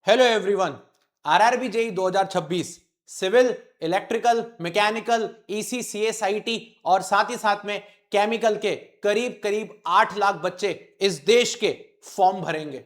Hello everyone. RRB JE 2026 civil, electrical, mechanical, EC, CS, IT और साथ ही साथ में केमिकल के करीब करीब 8 लाख बच्चे इस देश के फॉर्म भरेंगे।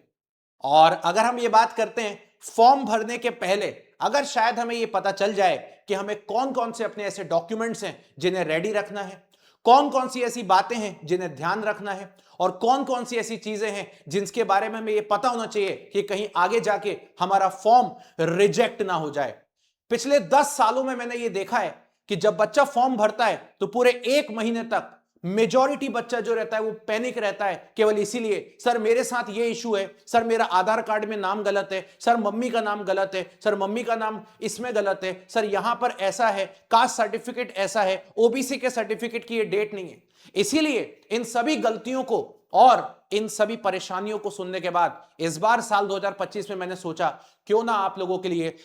और अगर हम ये बात करते हैं फॉर्म भरने के पहले, अगर शायद हमें ये पता चल जाए कि हमें कौन कौन से अपने ऐसे डॉक्यूमेंट्स हैं जिन्हें रेडी रखना है, कौन कौन सी ऐसी बातें हैं जिन्हें ध्यान रखना है और कौन कौन सी ऐसी चीजें हैं जिनके बारे में हमें यह पता होना चाहिए कि कहीं आगे जाके हमारा फॉर्म रिजेक्ट ना हो जाए। पिछले 10 सालों में मैंने यह देखा है कि जब बच्चा फॉर्म भरता है तो पूरे 1 महीने तक मेजॉरिटी बच्चा जो रहता है वो पैनिक रहता है, केवल इसीलिए सर मेरे साथ ये इशू है, सर मेरा आधार कार्ड में नाम गलत है, सर मम्मी का नाम गलत है, सर मम्मी का नाम इसमें गलत है, सर यहां पर ऐसा है, कास्ट सर्टिफिकेट ऐसा है, ओबीसी के सर्टिफिकेट की ये डेट नहीं है। इसीलिए इन सभी गलतियों को और इन सभी परेशानियों को सुनने के बाद इस बार साल 2025 में मैंने सोचा क्यों ना आप लोगों के लिए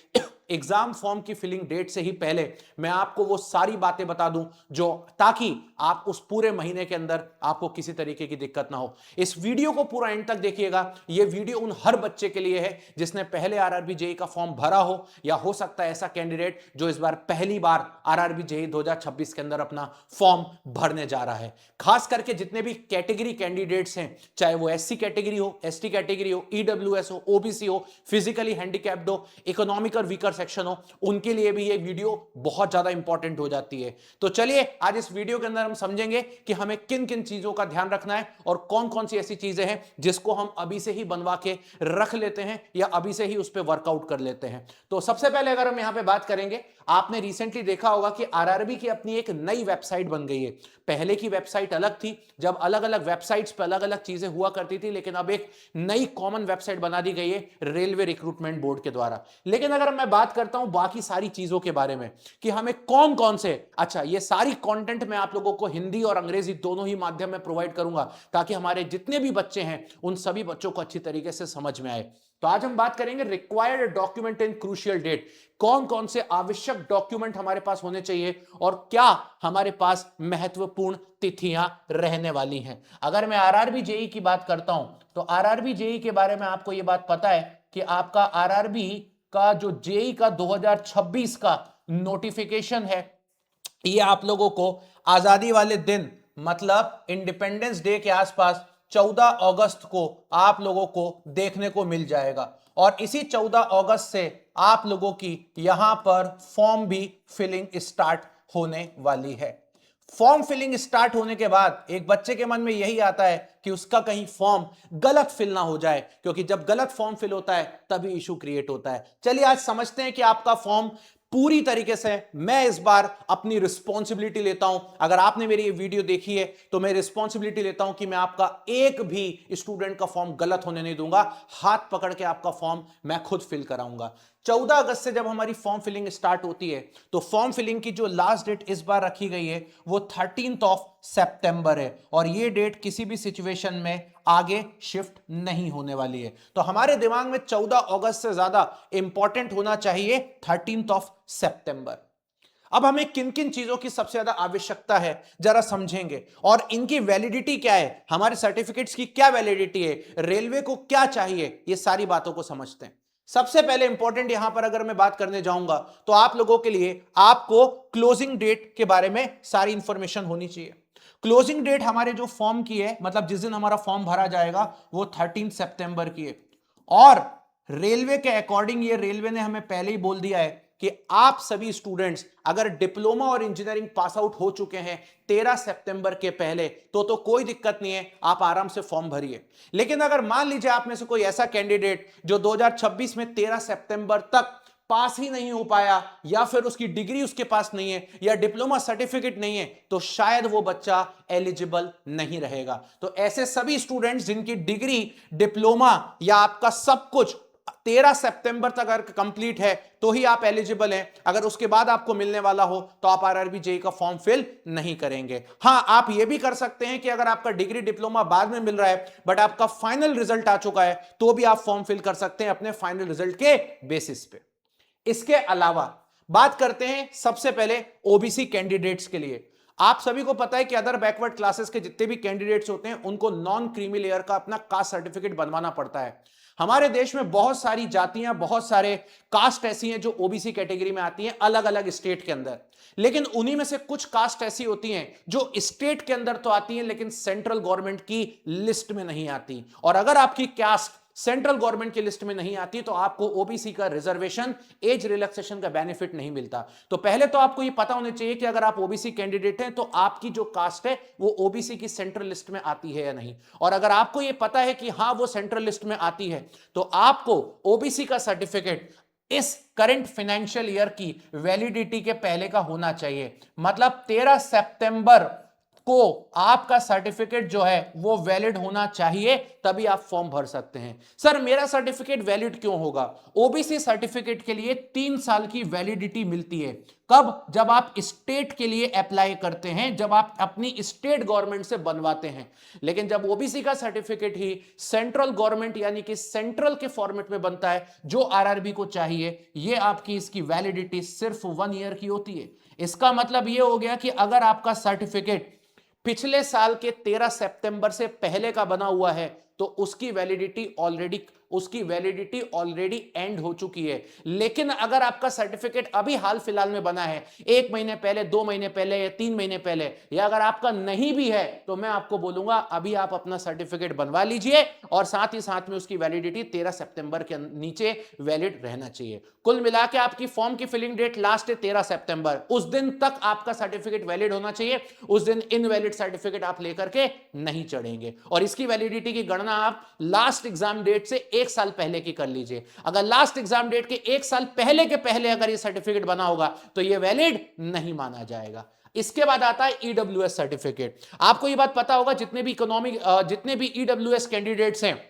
एग्जाम फॉर्म की फिलिंग डेट से ही पहले मैं आपको वो सारी बातें बता दूं जो ताकि आप उस पूरे महीने के अंदर आपको किसी तरीके की दिक्कत ना हो। इस वीडियो को पूरा एंड तक देखिएगा। ये वीडियो उन हर बच्चे के लिए है जिसने पहले आरआरबी जेई का फॉर्म भरा हो या हो सकता है ऐसा कैंडिडेट जो इस बार पहली बार आरआरबी जेई 2026 के अंदर अपना फॉर्म भरने जा रहा है। खास करके जितने भी कैटेगरी कैंडिडेट्स हैं, चाहे वो एससी कैटेगरी हो, एसटी कैटेगरी हो, ईडब्ल्यूएस हो, ओबीसी हो, फिजिकली हैंडीकैप्ड हो, इकोनॉमिकल वीकर सेक्शन हो, उनके लिए भी ये वीडियो बहुत ज्यादा इंपॉर्टेंट हो जाती है। तो चलिए आज इस वीडियो के अंदर हम समझेंगे कि हमें किन किन चीजों का ध्यान रखना है और कौन कौन सी ऐसी चीजें हैं जिसको हम अभी से ही बनवा के रख लेते हैं या अभी से ही उस पर वर्कआउट कर लेते हैं। तो सबसे पहले अगर हम यहां पे बात करेंगे, आपने रिसेंटली देखा होगा कि आरआरबी की अपनी एक नई वेबसाइट बन गई है। पहले की वेबसाइट अलग थी, जब अलग अलग वेबसाइट्स पर अलग अलग चीजें हुआ करती थी, लेकिन अब एक नई कॉमन वेबसाइट बना दी गई है रेलवे रिक्रूटमेंट बोर्ड के द्वारा। लेकिन अगर मैं बात करता हूं बाकी सारी चीजों के बारे में कि हमें कौन कौन से, अच्छा ये सारी कंटेंट मैं आप लोगों को हिंदी और अंग्रेजी दोनों ही माध्यम में प्रोवाइड करूंगा ताकि हमारे जितने भी बच्चे हैं उन सभी बच्चों को अच्छी तरीके से समझ में आए। तो आज हम बात करेंगे required document in crucial date, कौन कौन से आवश्यक डॉक्यूमेंट हमारे पास होने चाहिए और क्या हमारे पास महत्वपूर्ण तिथियां रहने वाली हैं। अगर मैं आरआरबी जेई की बात करता हूं तो आरआरबी जेई के बारे में आपको यह बात पता है कि आपका आरआरबी का जो जेई का 2026 का नोटिफिकेशन है, ये आप लोगों को आजादी वाले दिन मतलब इंडिपेंडेंस डे के आसपास 14 अगस्त को आप लोगों को देखने को मिल जाएगा। और इसी 14 अगस्त से आप लोगों की यहां पर फॉर्म भी फिलिंग स्टार्ट होने वाली है। फॉर्म फिलिंग स्टार्ट होने के बाद एक बच्चे के मन में यही आता है कि उसका कहीं फॉर्म गलत फिल ना हो जाए, क्योंकि जब गलत फॉर्म फिल होता है तभी इशू क्रिएट होता है। चलिए आज समझते हैं कि आपका फॉर्म पूरी तरीके से, मैं इस बार अपनी रिस्पॉन्सिबिलिटी लेता हूं, अगर आपने मेरी ये वीडियो देखी है तो मैं रिस्पॉन्सिबिलिटी लेता हूं कि मैं आपका एक भी स्टूडेंट का फॉर्म गलत होने नहीं दूंगा। हाथ पकड़ के आपका फॉर्म मैं खुद फिल कराऊंगा। 14 अगस्त से जब हमारी फॉर्म फिलिंग स्टार्ट होती है तो फॉर्म फिलिंग की जो लास्ट डेट इस बार रखी गई है वो 13 सितंबर है और ये डेट किसी भी सिचुएशन में आगे शिफ्ट नहीं होने वाली है। तो हमारे दिमाग में 14 अगस्त से ज्यादा इंपॉर्टेंट होना चाहिए 13 सितंबर। अब हमें किन किन चीजों की सबसे ज्यादा आवश्यकता है जरा समझेंगे और इनकी वैलिडिटी क्या है, हमारे सर्टिफिकेट्स की क्या वैलिडिटी है, रेलवे को क्या चाहिए, ये सारी बातों को समझते हैं। सबसे पहले इंपॉर्टेंट यहां पर अगर मैं बात करने जाऊंगा तो आप लोगों के लिए आपको क्लोजिंग डेट के बारे में सारी इंफॉर्मेशन होनी चाहिए। क्लोजिंग डेट हमारे जो फॉर्म की है, मतलब जिस दिन हमारा फॉर्म भरा जाएगा, वो 13 सितंबर की है। और रेलवे के अकॉर्डिंग, ये रेलवे ने हमें पहले ही बोल दिया है कि आप सभी स्टूडेंट्स अगर डिप्लोमा और इंजीनियरिंग पास आउट हो चुके हैं 13 सितंबर के पहले तो कोई दिक्कत नहीं है, आप आराम से फॉर्म भरिए। लेकिन अगर मान लीजिए आप में से कोई ऐसा कैंडिडेट जो 2026 में 13 सितंबर तक पास ही नहीं हो पाया या फिर उसकी डिग्री उसके पास नहीं है या डिप्लोमा सर्टिफिकेट नहीं है, तो शायद वो बच्चा एलिजिबल नहीं रहेगा। तो ऐसे सभी स्टूडेंट्स जिनकी डिग्री, डिप्लोमा या आपका सब कुछ 13 सितंबर तक अगर कंप्लीट है तो ही आप एलिजिबल हैं। अगर उसके बाद आपको मिलने वाला हो तो आप आरआरबी जेई का फॉर्म फिल नहीं करेंगे। हां, आप यह भी कर सकते हैं कि अगर आपका डिग्री डिप्लोमा बाद में मिल रहा है बट आपका फाइनल रिजल्ट आ चुका है तो भी आप फॉर्म फिल कर सकते हैं अपने फाइनल रिजल्ट के बेसिस पे। इसके अलावा बात करते हैं सबसे पहले ओबीसी कैंडिडेट्स के लिए। आप सभी को पता है कि अदर बैकवर्ड क्लासेस के जितने भी कैंडिडेट्स होते हैं उनको नॉन क्रीमी लेयर का अपना कास्ट सर्टिफिकेट बनवाना पड़ता है। हमारे देश में बहुत सारी जातियां, बहुत सारे कास्ट ऐसी हैं जो ओबीसी कैटेगरी में आती हैं अलग अलग स्टेट के अंदर, लेकिन उन्हीं में से कुछ कास्ट ऐसी होती हैं जो स्टेट के अंदर तो आती हैं लेकिन सेंट्रल गवर्नमेंट की लिस्ट में नहीं आती। और अगर आपकी कास्ट सेंट्रल गवर्नमेंट की लिस्ट में नहीं आती तो आपको ओबीसी का रिजर्वेशन, एज रिलैक्सेशन का बेनिफिट नहीं मिलता। तो पहले तो आपको यह पता होना चाहिए कि अगर आप ओबीसी कैंडिडेट हैं तो आपकी जो कास्ट है वो ओबीसी की सेंट्रल लिस्ट में आती है या नहीं। और अगर आपको यह पता है कि हां वो सेंट्रल लिस्ट में आती है तो आपको ओबीसी का सर्टिफिकेट इस करंट फाइनेंशियल ईयर की वैलिडिटी के पहले का होना चाहिए। मतलब 13 सितंबर को आपका सर्टिफिकेट जो है वो वैलिड होना चाहिए, तभी आप फॉर्म भर सकते हैं। सर मेरा सर्टिफिकेट वैलिड क्यों होगा? ओबीसी सर्टिफिकेट के लिए 3 साल की वैलिडिटी मिलती है। कब? जब आप स्टेट के लिए अप्लाई करते हैं, जब आप अपनी स्टेट गवर्नमेंट से बनवाते हैं। लेकिन जब ओबीसी का सर्टिफिकेट ही सेंट्रल गवर्नमेंट यानी कि सेंट्रल के फॉर्मेट में बनता है जो आरआरबी को चाहिए, ये आपकी इसकी वैलिडिटी सिर्फ 1 ईयर की होती है। इसका मतलब ये हो गया कि अगर आपका सर्टिफिकेट पिछले साल के 13 सितंबर से पहले का बना हुआ है तो उसकी वैलिडिटी ऑलरेडी एंड हो चुकी है। लेकिन अगर आपका सर्टिफिकेट अभी हाल फिलहाल में बना है, 1 महीने पहले, 2 महीने पहले या 3 महीने पहले, या अगर आपका नहीं भी है तो मैं आपको बोलूंगा अभी आप अपना सर्टिफिकेट बनवा लीजिए और साथ ही साथ में उसकी वैलिडिटी 13 सितंबर के नीचे वैलिड रहना चाहिए। कुल मिला के आपकी फॉर्म की फिलिंग डेट लास्ट है 13 सितंबर, उस दिन तक आपका सर्टिफिकेट वैलिड होना चाहिए। उस दिन इनवैलिड सर्टिफिकेट आप लेकर के नहीं चढ़ेंगे। और इसकी वैलिडिटी की गणना आप लास्ट एग्जाम डेट से 1 साल पहले की कर लीजिए। अगर लास्ट एग्जाम डेट के 1 साल पहले के पहले अगर ये सर्टिफिकेट बना होगा तो ये वैलिड नहीं माना जाएगा। इसके बाद आता है ईडब्ल्यूएस सर्टिफिकेट। आपको ये बात पता होगा जितने भी ईडब्ल्यूएस कैंडिडेट्स हैं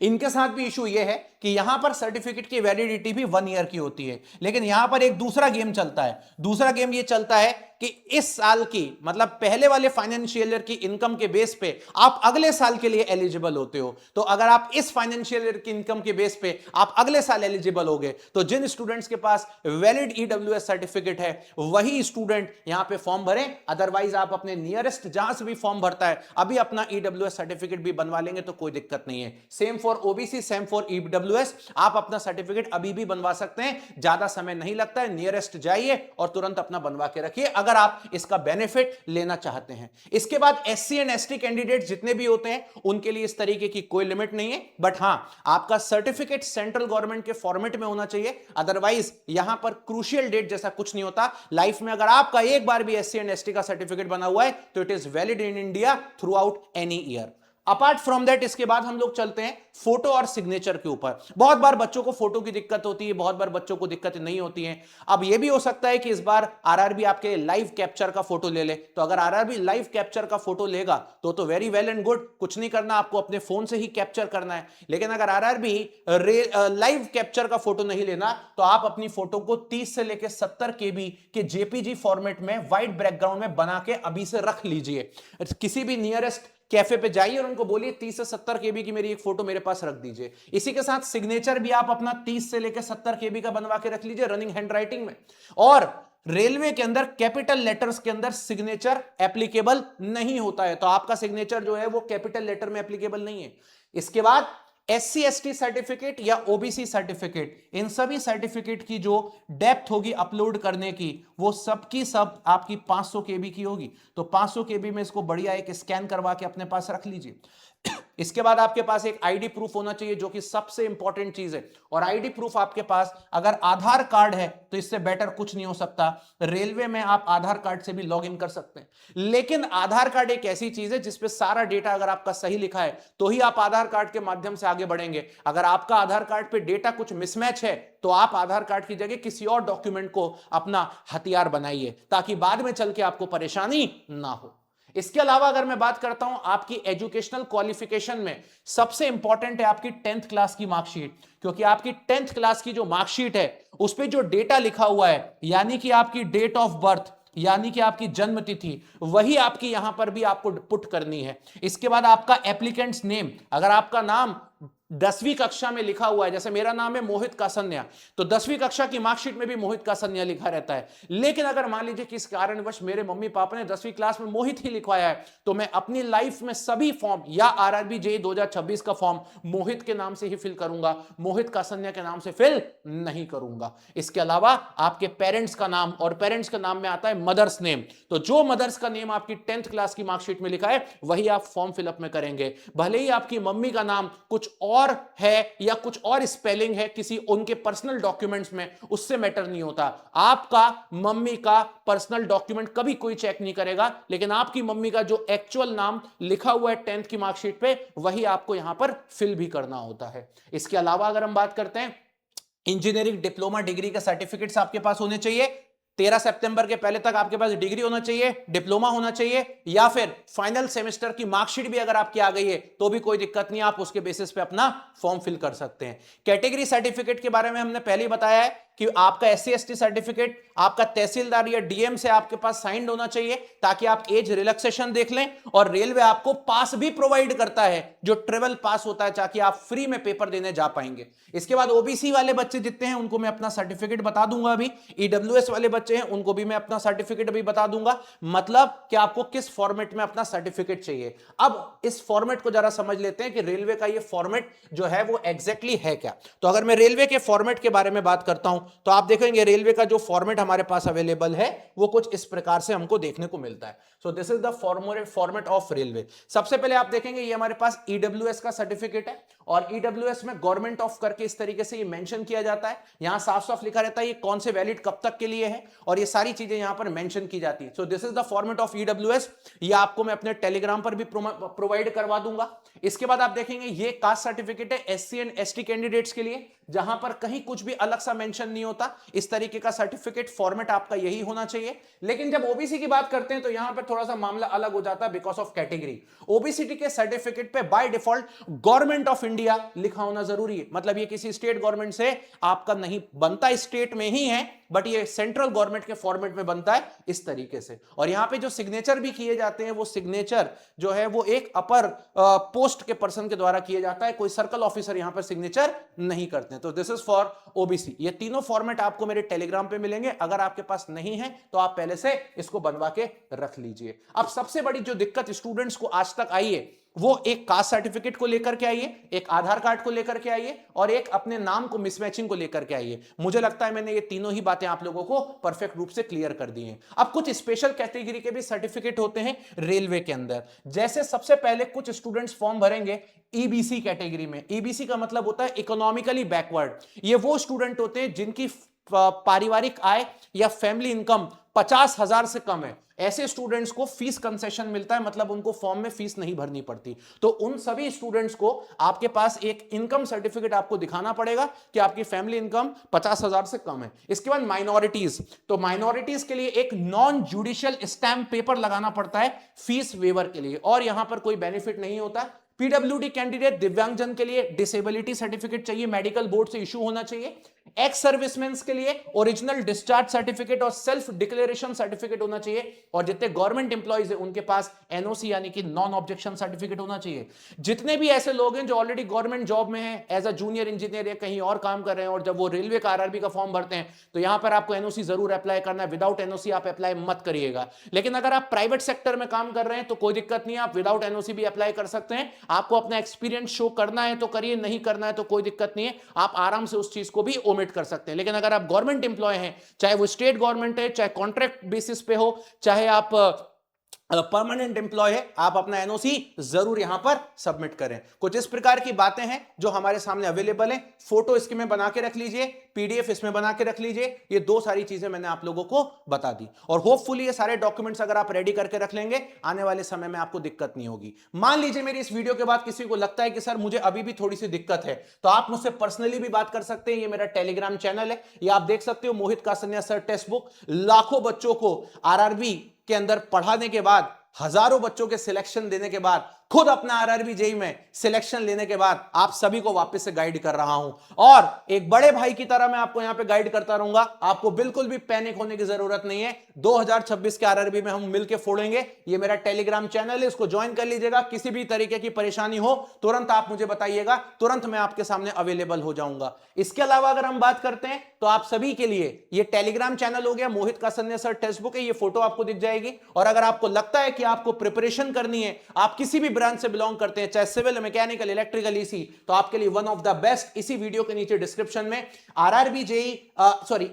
इनके साथ भी इशू यह है कि यहां पर सर्टिफिकेट की वैलिडिटी भी 1 ईयर की होती है। लेकिन यहां पर एक दूसरा गेम चलता है। दूसरा गेम यह चलता है कि इस साल की, मतलब पहले वाले फाइनेंशियल ईयर की इनकम के बेस पे आप अगले साल के लिए एलिजिबल होते हो। तो अगर आप इस फाइनेंशियल ईयर की इनकम के बेस पे आप अगले साल एलिजिबल होगे तो जिन स्टूडेंट्स के पास वैलिड ईडब्ल्यूएस सर्टिफिकेट है वही स्टूडेंट यहां पे फॉर्म भरें। अदरवाइज आप अपने नियरेस्ट जहां से भी फॉर्म भरता है अभी अपना ईडब्ल्यूएस सर्टिफिकेट भी बनवा लेंगे तो कोई दिक्कत नहीं है। Same for OBC, same for EWS, आप अपना सर्टिफिकेट अभी भी बनवा सकते हैं। ज्यादा समय नहीं लगता है, नियरेस्ट जाइए और तुरंत अपना बनवा के रखिए अगर आप इसका बेनिफिट लेना चाहते हैं। इसके बाद एससी एंड एसटी कैंडिडेट जितने भी होते हैं उनके लिए इस तरीके की कोई लिमिट नहीं है, बट हां आपका सर्टिफिकेट सेंट्रल गवर्नमेंट के फॉर्मेट में होना चाहिए। अदरवाइज यहां पर क्रूशियल डेट जैसा कुछ नहीं होता लाइफ में। अगर आपका एक बार भी एससी एंड एसटी का सर्टिफिकेट बना हुआ है तो it is valid in India through out any year. Apart from that इसके बाद हम लोग चलते हैं फोटो और सिग्नेचर के ऊपर। बहुत बार बच्चों को फोटो की दिक्कत होती है, बहुत बार बच्चों को दिक्कत नहीं होती है। अब यह भी हो सकता है कि इस बार आरआरबी आपके लाइव कैप्चर का फोटो ले ले, तो अगर आरआरबी लाइव कैप्चर का फोटो लेगा तो वेरी वेल एंड गुड, कुछ नहीं करना, आपको अपने फोन से ही कैप्चर करना है। लेकिन अगर आरआरबी लाइव कैप्चर का फोटो नहीं लेना तो आप अपनी फोटो को 30 से लेकर 70 केबी के जेपीजी फॉर्मेट में व्हाइट बैकग्राउंड में बना के अभी से रख लीजिए। किसी भी नियरेस्ट कैफे पे जाइए और उनको बोलिए 30 से 70 केबी की मेरी एक फोटो मेरे पास रख दीजिए। इसी के साथ सिग्नेचर भी आप अपना 30 से लेकर 70 केबी का बनवा के रख लीजिए रनिंग हैंडराइटिंग में। और रेलवे के अंदर कैपिटल लेटर्स के अंदर सिग्नेचर एप्लीकेबल नहीं होता है, तो आपका सिग्नेचर जो है वो कैपिटल लेटर में एप्लीकेबल नहीं है। इसके बाद एससी एसटी सर्टिफिकेट या ओबीसी सर्टिफिकेट, इन सभी सर्टिफिकेट की जो डेप्थ होगी अपलोड करने की वो सब की सब आपकी 500 केबी की होगी। तो 500 केबी में इसको बढ़िया एक स्कैन करवा के अपने पास रख लीजिए। इसके बाद आपके पास एक आईडी प्रूफ होना चाहिए जो कि सबसे इंपॉर्टेंट चीज है। और आईडी प्रूफ आपके पास अगर आधार कार्ड है तो इससे बेटर कुछ नहीं हो सकता। रेलवे में आप आधार कार्ड से भी लॉग इन कर सकते हैं, लेकिन आधार कार्ड एक ऐसी चीज है जिसपे सारा डेटा अगर आपका सही लिखा है तो ही आप आधार कार्ड के माध्यम से आगे बढ़ेंगे। अगर आपका आधार कार्ड पे डेटा कुछ मिसमैच है तो आप आधार कार्ड की जगह किसी और डॉक्यूमेंट को अपना हथियार बनाइए ताकि बाद में चल के आपको परेशानी ना हो। इसके अलावा अगर मैं बात करता हूं आपकी एजुकेशनल क्वालिफिकेशन में सबसे इंपॉर्टेंट है आपकी 10th क्लास की मार्कशीट, क्योंकि आपकी 10th क्लास की जो मार्कशीट है उस पे जो डेटा लिखा हुआ है यानी कि आपकी डेट ऑफ बर्थ यानी कि आपकी जन्म तिथि वही आपकी यहां पर भी आपको पुट करनी है। इसके बाद आपका एप्लीकेंट्स नेम, अगर आपका नाम 10वीं कक्षा में लिखा हुआ है, जैसे मेरा नाम है मोहित कासन्या, तो 10वीं कक्षा की मार्कशीट में भी मोहित कासन्या लिखा रहता है। लेकिन अगर मान लीजिए किस कारणवश मेरे मम्मी पापा ने 10वीं क्लास में मोहित ही लिखवाया है, तो मैं अपनी लाइफ में सभी फॉर्म या आरआरबी जेईई 2026 का फॉर्म मोहित के नाम से ही फिल करूंगा, मोहित कासन्या के नाम से फिल नहीं करूंगा। इसके अलावा आपके पेरेंट्स का नाम, और पेरेंट्स के नाम में आता है मदर्स नेम, तो जो मदर्स का नेम आपकी 10th क्लास की मार्कशीट में लिखा है वही आप फॉर्म फिलअप में करेंगे। भले ही आपकी मम्मी का नाम कुछ और है या कुछ और स्पेलिंग है किसी उनके पर्सनल डॉक्यूमेंट्स में, उससे मैटर नहीं होता। आपका मम्मी का पर्सनल डॉक्यूमेंट कभी कोई चेक नहीं करेगा, लेकिन आपकी मम्मी का जो एक्चुअल नाम लिखा हुआ है 10th की मार्कशीट पे वही आपको यहां पर फिल भी करना होता है। इसके अलावा अगर हम बात करते हैं, इंजीनियरिंग डिप्लोमा डिग्री के सर्टिफिकेट्स आपके पास होने चाहिए। 13 सितंबर के पहले तक आपके पास डिग्री होना चाहिए, डिप्लोमा होना चाहिए, या फिर फाइनल सेमेस्टर की मार्कशीट भी अगर आपकी आ गई है तो भी कोई दिक्कत नहीं, आप उसके बेसिस पे अपना फॉर्म फिल कर सकते हैं। कैटेगरी सर्टिफिकेट के बारे में हमने पहले ही बताया है कि आपका SC ST सर्टिफिकेट आपका तहसीलदार या DM से आपके पास साइंड होना चाहिए, ताकि आप एज रिलैक्सेशन देख लें। और रेलवे आपको पास भी प्रोवाइड करता है, जो ट्रेवल पास होता है, ताकि आप फ्री में पेपर देने जा पाएंगे। इसके बाद OBC वाले बच्चे जितने हैं उनको मैं अपना सर्टिफिकेट बता दूंगा अभी, EWS वाले बच्चे हैं उनको भी मैं अपना सर्टिफिकेट अभी बता दूंगा, मतलब कि आपको किस फॉर्मेट में अपना सर्टिफिकेट चाहिए। अब इस फॉर्मेट को जरा समझ लेते हैं कि रेलवे का ये फॉर्मेट जो है वो एग्जैक्टली है क्या। तो अगर मैं रेलवे के फॉर्मेट के बारे में बात करता हूं तो आप देखेंगे रेलवे का जो फॉर्मेट हमारे पास अवेलेबल है वो कुछ इस प्रकार से हमको देखने को मिलता है। So this is the format of railway. सबसे पहले आप देखेंगे ये हमारे पास EWS का सर्टिफिकेट है, और EWS में गवर्नमेंट ऑफ करके इस तरीके से ये मेंशन किया जाता है, यहां साफ साफ लिखा रहता है ये कौन से वैलिड कब तक के लिए है, और ये सारी चीजें यहां पर मेंशन की जाती है। So this is the format of EWS। ये आपको मैं अपने टेलीग्राम पर भी प्रोवाइड करवा दूंगा। इसके बाद आप देखेंगे ये कास्ट सर्टिफिकेट है SC एंड ST कैंडिडेट्स के लिए, जहां पर कहीं कुछ भी अलग सा मेंशन नहीं होता। इस तरीके का सर्टिफिकेट फॉर्मेट आपका यही होना चाहिए। लेकिन जब OBC की बात करते हैं तो यहां पर थोड़ा सा मामला अलग हो जाता है बिकॉज ऑफ कैटेगरी। OBC के सर्टिफिकेट पे by default government of India लिखा होना जरूरी है, मतलब ये किसी स्टेट गवर्नमेंट से आपका नहीं बनता, स्टेट में ही है बट ये सेंट्रल गवर्नमेंट के फॉर्मेट में बनता है इस तरीके से। और यहां पे जो सिग्नेचर भी किए जाते हैं वो सिग्नेचर जो है वो एक अपर पोस्ट के पर्सन के द्वारा किया जाता है, कोई सर्कल ऑफिसर यहां पर सिग्नेचर नहीं करते हैं। तो दिस इज फॉर OBC। ये तीनों फॉर्मेट आपको मेरे टेलीग्राम पे मिलेंगे, अगर आपके पास नहीं है तो आप पहले से इसको बनवा के रख लीजिए। अब सबसे बड़ी जो दिक्कत स्टूडेंट्स को आज तक आई है वो एक कास्ट सर्टिफिकेट को लेकर के आइए, एक आधार कार्ड को लेकर के आइए, और एक अपने नाम को मिसमैचिंग को लेकर के आइए। मुझे लगता है मैंने ये तीनों ही बातें आप लोगों को परफेक्ट रूप से क्लियर कर दी हैं। अब कुछ स्पेशल कैटेगरी के भी सर्टिफिकेट होते हैं रेलवे के अंदर। जैसे सबसे पहले कुछ स्टूडेंट्स फॉर्म भरेंगे EBC कैटेगरी में। EBC का मतलब होता है इकोनॉमिकली बैकवर्ड। ये वो स्टूडेंट होते हैं जिनकी पारिवारिक आय या फैमिली इनकम 50,000 से कम है। ऐसे स्टूडेंट्स को फीस कंसेशन मिलता है, मतलब उनको फॉर्म में फीस नहीं भरनी पड़ती। तो उन सभी स्टूडेंट्स को आपके पास एक इनकम सर्टिफिकेट आपको दिखाना पड़ेगा कि आपकी फैमिली इनकम 50,000 से कम है। इसके बाद माइनॉरिटीज, तो माइनॉरिटीज के लिए एक नॉन जुडिशियल स्टैम्प पेपर लगाना पड़ता है फीस वेवर के लिए, और यहां पर कोई बेनिफिट नहीं होता। PWD कैंडिडेट दिव्यांगजन के लिए डिसेबिलिटी सर्टिफिकेट चाहिए, मेडिकल बोर्ड से इशू होना चाहिए। एक्स सर्विसमैन के लिए ओरिजिनल डिस्चार्ज सर्टिफिकेट और सेल्फ डिक्लेरेशन सर्टिफिकेट होना चाहिए, और जितने गवर्नमेंट इंप्लॉइज हैं उनके पास NOC यानी कि नॉन ऑब्जेक्शन सर्टिफिकेट होना चाहिए। जितने भी ऐसे लोग हैं जो ऑलरेडी गवर्नमेंट जॉब में हैं, एज अ जूनियर इंजीनियर या कहीं और काम कर रहे हैं, और जब वो रेलवे का RRB का फॉर्म भरते हैं तो यहां पर आपको NOC जरूर अप्लाई करना है। विदाउट NOC आप अप्लाई मत करिएगा। लेकिन अगर आप प्राइवेट सेक्टर में काम कर रहे हैं तो कोई दिक्कत नहीं है, आप विदाउट NOC भी अप्लाई कर सकते हैं। आपको अपना एक्सपीरियंस शो करना है तो करिए, नहीं करना है तो कोई दिक्कत नहीं है, आप आराम से उस चीज को भी ओमिट कर सकते हैं। लेकिन अगर आप गवर्नमेंट एम्प्लॉय हैं, चाहे वो स्टेट गवर्नमेंट है, चाहे कॉन्ट्रैक्ट बेसिस पे हो, चाहे आप परमानेंट एम्प्लॉय है, आप अपना NOC जरूर यहां पर सबमिट करें। कुछ इस प्रकार की बातें हैं जो हमारे सामने अवेलेबल है। फोटो इसके में बना के रख लीजिए, PDF इसमें बना के रख लीजिए। ये दो सारी चीजें मैंने आप लोगों को बता दी, और होपफुली ये सारे डॉक्यूमेंट्स अगर आप रेडी करके रख लेंगे, आने वाले समय में आपको दिक्कत नहीं होगी। मान लीजिए मेरी इस वीडियो के बाद किसी को लगता है कि सर मुझे अभी भी थोड़ी सी दिक्कत है, तो आप मुझसे पर्सनली भी बात कर सकते हैं। ये मेरा टेलीग्राम चैनल है, ये आप देख सकते हो, मोहित कासन्या सर टेक्स्ट बुक। लाखों बच्चों को RRB के अंदर पढ़ाने के बाद, हजारों बच्चों के सिलेक्शन देने के बाद खुद अपना आरआरबी जेईई में सिलेक्शन लेने के बाद आप सभी को वापस से गाइड कर रहा हूं और एक बड़े भाई की तरह मैं आपको यहां पे गाइड करता रहूंगा। आपको बिल्कुल भी पैनिक होने की जरूरत नहीं है। 2026 के आरआरबी में हम मिलकर फोड़ेंगे। ये मेरा टेलीग्राम चैनल है, इसको ज्वाइन कर लीजिएगा। किसी भी तरीके की परेशानी हो तुरंत आप मुझे बताइएगा, तुरंत मैं आपके सामने अवेलेबल हो जाऊंगा। इसके अलावा अगर हम बात करते हैं तो आप सभी के लिए ये टेलीग्राम चैनल हो गया, मोहित कासन्या सर टेक्स्ट बुक है, ये फोटो आपको दिख जाएगी। और अगर आपको लगता है कि आपको प्रिपरेशन करनी है, आप किसी भी ब्रांच से बिलोंग करते हैं, चाहे सिविल, मैकेनिकल, इलेक्ट्रिकल, ईसी, तो आपके लिए वन ऑफ द बेस्ट इसी वीडियो के नीचे डिस्क्रिप्शन में आरआरबी जेईई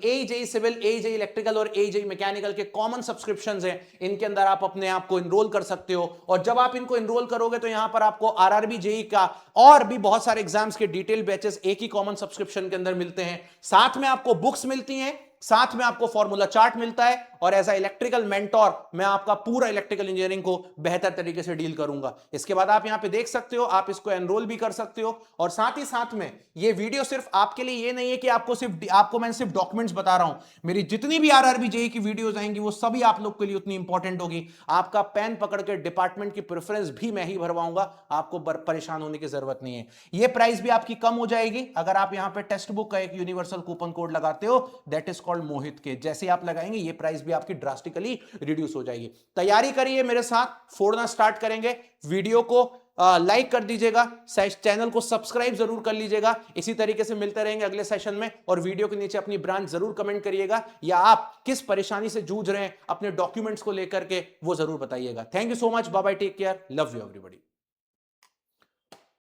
एई जेईई सिविल, एई जेईई इलेक्ट्रिकल और एई जेईई मैकेनिकल के कॉमन सब्सक्रिप्शंस हैं। इनके अंदर आप अपने आप को एनरोल कर सकते हो और जब आप इनको एनरोल करोगे तो यहां पर आपको आरआरबी जेईई का और भी बहुत सारे एग्जाम्स के डिटेल बैचेस एक ही कॉमन सब्सक्रिप्शन के अंदर मिलते हैं। साथ में आपको बुक्स मिलती हैं, साथ में आपको फॉर्मूला चार्ट मिलता है और एज अ इलेक्ट्रिकल मेंटोर मैं आपका पूरा इलेक्ट्रिकल इंजीनियरिंग को बेहतर तरीके से डील करूंगा। इसके बाद आप यहां पे देख सकते हो, आप इसको एनरोल भी कर सकते हो। और साथ ही साथ में ये वीडियो सिर्फ आपके लिए ये नहीं है कि आपको मैं सिर्फ डॉक्यूमेंट्स बता रहा हूं। मेरी जितनी भी आरआरबी जेईई की वीडियोस आएंगी वो सभी आप लोग के लिए उतनी इंपॉर्टेंट होगी। आपका पेन पकड़ के डिपार्टमेंट की प्रेफरेंस भी मैं ही भरवाऊंगा, आपको परेशान होने की जरूरत नहीं है। ये प्राइस भी आपकी कम हो जाएगी अगर आप यहां पे टेक्स्ट बुक का एक यूनिवर्सल कूपन कोड लगाते हो, दैट इज कॉल्ड मोहित के। जैसे आप लगाएंगे ये प्राइस भी आपकी ड्रास्टिकली रिड्यूस हो जाएगी। तैयारी करिए मेरे साथ, फोड़ना स्टार्ट करेंगे। वीडियो को लाइक कर दीजिएगा, चैनल को सब्सक्राइब जरूर कर लीजिएगा। इसी तरीके से मिलते रहेंगे अगले सेशन में। और वीडियो के नीचे अपनी ब्रांच जरूर कमेंट करिएगा या आप किस परेशानी से जूझ रहे हैं अपने डॉक्यूमेंट्स को लेकर के वो जरूर बताइएगा। Thank you so much, bye bye, take care, love you everybody.